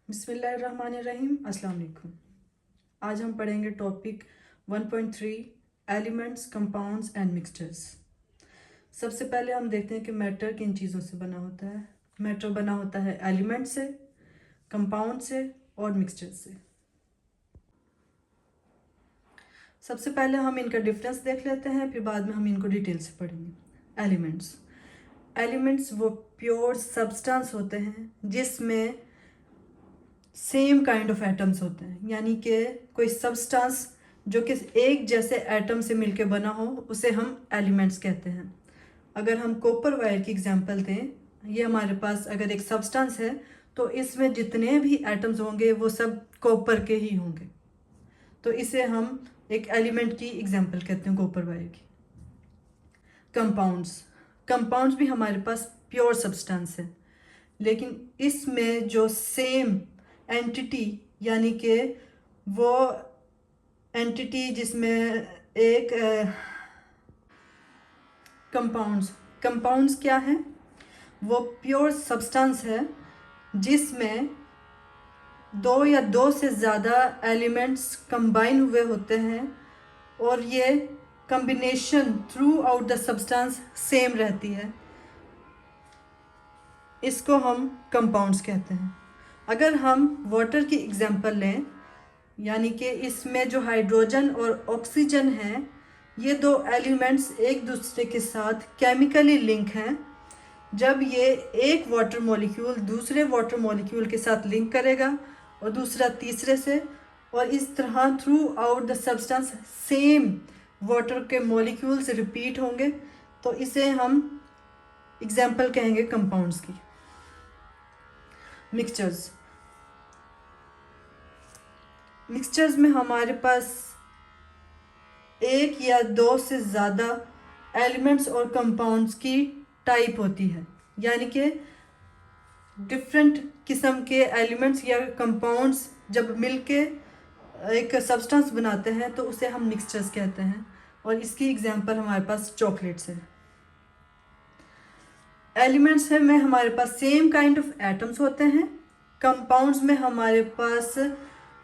बिस्मिल्लाहिर्रहमानिर्रहीम। अस्सलाम वालेकुम। आज हम पढ़ेंगे topic 1.3 elements, compounds and mixtures. सबसे पहले हम देखते हैं कि मैटर किन चीज़ों से बना होता है। मैटर बना होता है एलिमेंट से, कंपाउंड से और मिक्सचर से। सबसे पहले हम इनका डिफरेंस देख लेते हैं, फिर बाद में हम इनको डिटेल से पढ़ेंगे। एलिमेंट्स वो प्योर सब्सटेंस होते हैं जिसमें सेम काइंड ऑफ एटम्स होते हैं, यानी कि कोई सब्सटेंस जो कि एक जैसे एटम से मिलके बना हो उसे हम एलिमेंट्स कहते हैं। अगर हम कॉपर वायर की एग्जांपल दें, ये हमारे पास अगर एक सब्सटेंस है तो इसमें जितने भी एटम्स होंगे वो सब कॉपर के ही होंगे, तो इसे हम एक एलिमेंट की एग्जांपल कहते हैं कॉपर वायर की। कंपाउंड्स भी हमारे पास प्योर सब्सटेंस है, लेकिन इसमें जो सेम एंटिटी, यानी कि वो एंटिटी जिसमें एक कंपाउंड्स क्या है, वो प्योर सब्सटेंस है जिसमें दो या दो से ज़्यादा एलिमेंट्स कंबाइन हुए होते हैं और ये combination through out the substance same रहती है। इसको हम कंपाउंड्स कहते हैं। अगर हम वाटर की एग्जांपल लें, यानी कि इसमें जो हाइड्रोजन और ऑक्सीजन है, ये दो एलिमेंट्स एक दूसरे के साथ केमिकली लिंक हैं। जब ये एक वाटर मॉलिक्यूल दूसरे वाटर मॉलिक्यूल के साथ लिंक करेगा और दूसरा तीसरे से, और इस तरह through out the substance same water के मॉलिक्यूल्स रिपीट होंगे, तो इसे हम एग्जांपल कहेंगे कंपाउंड्स की। मिक्सचर्स में हमारे पास एक या दो से ज़्यादा एलिमेंट्स और कंपाउंड्स की टाइप होती है, यानी कि डिफरेंट किस्म के एलिमेंट्स या कंपाउंड्स जब मिलके एक सब्सटेंस बनाते हैं तो उसे हम मिक्सचर्स कहते हैं। और इसकी एग्जांपल हमारे पास चॉकलेट्स है। एलिमेंट्स है में हमारे पास सेम काइंड ऑफ एटम्स होते हैं, कंपाउंड्स में हमारे पास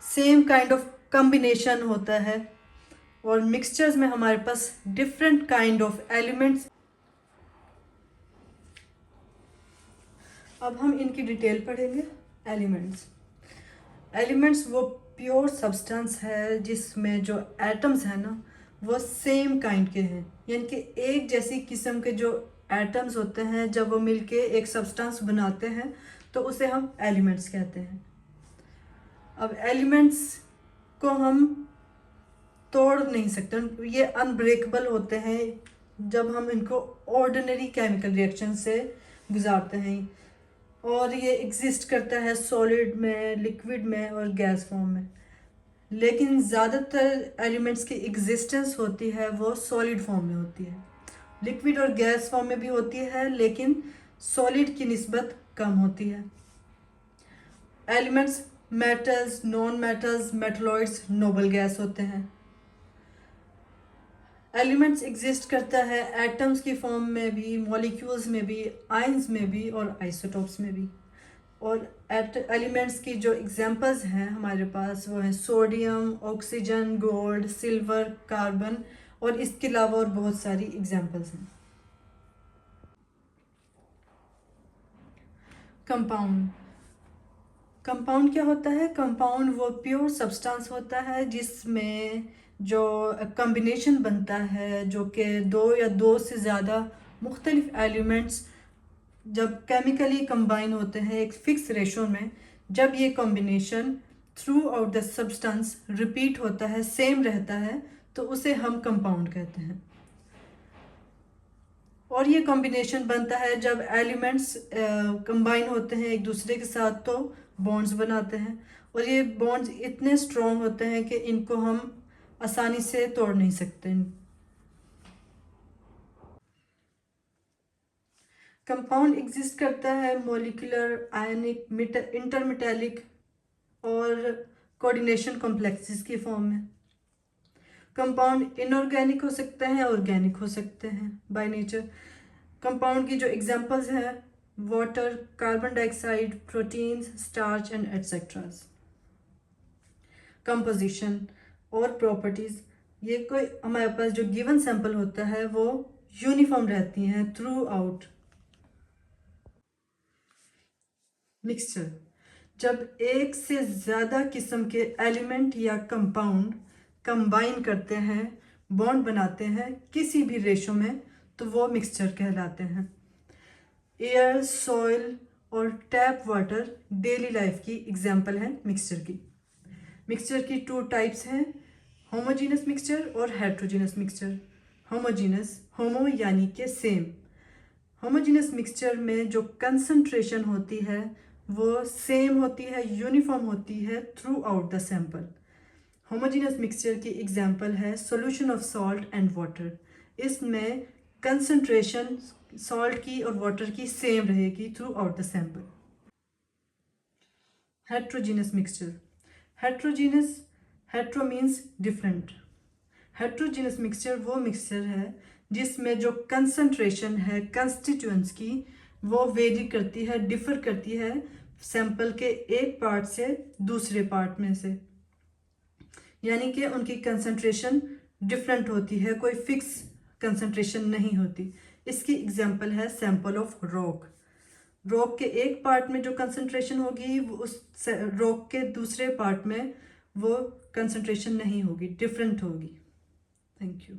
सेम काइंड ऑफ कॉम्बिनेशन होता है, और मिक्सचर्स में हमारे पास डिफरेंट काइंड ऑफ एलिमेंट्स। अब हम इनकी डिटेल पढ़ेंगे। एलिमेंट्स वो प्योर सब्सटेंस है जिसमें जो एटम्स हैं ना वो सेम काइंड के हैं, यानी कि एक जैसी किस्म के जो एटम्स होते हैं जब वो मिलके एक सब्सटेंस बनाते हैं तो उसे हम एलिमेंट्स कहते हैं। अब एलिमेंट्स को हम तोड़ नहीं सकते, ये अनब्रेकेबल होते हैं जब हम इनको ऑर्डिनरी केमिकल रिएक्शन से गुजारते हैं, और ये एग्जिस्ट करता है सॉलिड में, लिक्विड में और गैस फॉर्म में। लेकिन ज़्यादातर एलिमेंट्स की एग्जिस्टेंस होती है वो सॉलिड फॉर्म में होती है। लिक्विड और गैस फॉर्म में भी होती है, लेकिन सॉलिड की निस्बत कम होती है। Elements metals, non metals, metalloids, noble gas होते हैं। एलिमेंट्स एग्जिस्ट करता है एटम्स की फॉर्म में भी, मॉलिक्यूल्स में भी, आयंस में भी और आइसोटोप्स में भी। और एलिमेंट्स की जो एग्जांपल्स हैं हमारे पास वो हैं sodium, oxygen, gold, silver, carbon, और इसके अलावा और बहुत सारी एग्जांपल्स हैं। कंपाउंड क्या होता है? कंपाउंड वो प्योर सब्सटेंस होता है जिसमें जो कॉम्बिनेशन बनता है, जो कि दो या दो से ज़्यादा मुख्तलिफ एलिमेंट्स जब केमिकली कंबाइन होते हैं एक फिक्स रेशो में, जब ये combination through out the substance repeat होता है, सेम रहता है, तो उसे हम कंपाउंड कहते हैं। और ये कॉम्बिनेशन बनता है जब एलिमेंट्स कंबाइन होते हैं एक दूसरे के साथ तो बॉन्ड्स बनाते हैं, और ये बॉन्ड्स इतने स्ट्रॉन्ग होते हैं कि इनको हम आसानी से तोड़ नहीं सकते। कंपाउंड एग्जिस्ट करता है मॉलिक्यूलर, आयनिक, इंटरमेटैलिक और कोऑर्डिनेशन कॉम्प्लेक्सेस की फॉर्म में। कंपाउंड इनऑर्गेनिक हो सकते हैं, ऑर्गेनिक हो सकते हैं बाय नेचर। कंपाउंड की जो एग्जांपल्स हैं water, carbon dioxide, proteins, starch and etceteras. Composition और प्रॉपर्टीज, ये कोई हमारे पास जो गिवन सैंपल होता है वो यूनिफॉर्म रहती हैं थ्रू आउट। मिक्सचर, जब एक से ज़्यादा किस्म के एलिमेंट या कंपाउंड कंबाइन करते हैं, बॉन्ड बनाते हैं किसी भी रेशो में, तो वो मिक्सचर कहलाते हैं। एयर, सॉइल और टैप वाटर डेली लाइफ की एग्जांपल है मिक्सचर की। मिक्सचर की 2 टाइप्स हैं, होमोजीनस मिक्सचर और हेट्रोजीनस मिक्सचर। होमोजीनस, होमो यानी कि सेम। होमोजीनस मिक्सचर में जो कंसंट्रेशन होती है वो सेम होती है, यूनिफॉर्म होती है through out the sample. Homogeneous mixture की एग्जांपल है solution of salt and water. इसमें कंसंट्रेशन सॉल्ट की और वाटर की सेम रहेगी through out the sample. Heterogeneous mixture, heterogeneous, hetero means different. Heterogeneous mixture वो मिक्सचर है जिसमें जो कंसंट्रेशन है कंस्टिट्यूएंट्स की वो वेरी करती है, डिफर करती है सैंपल के एक पार्ट से दूसरे पार्ट में से, यानी कि उनकी कंसंट्रेशन डिफरेंट होती है, कोई फिक्स कंसंट्रेशन नहीं होती। इसकी एग्जांपल है सैंपल ऑफ रॉक। रॉक के एक पार्ट में जो कंसंट्रेशन होगी वो उस रॉक के दूसरे पार्ट में वो कंसंट्रेशन नहीं होगी, डिफरेंट होगी। Thank you.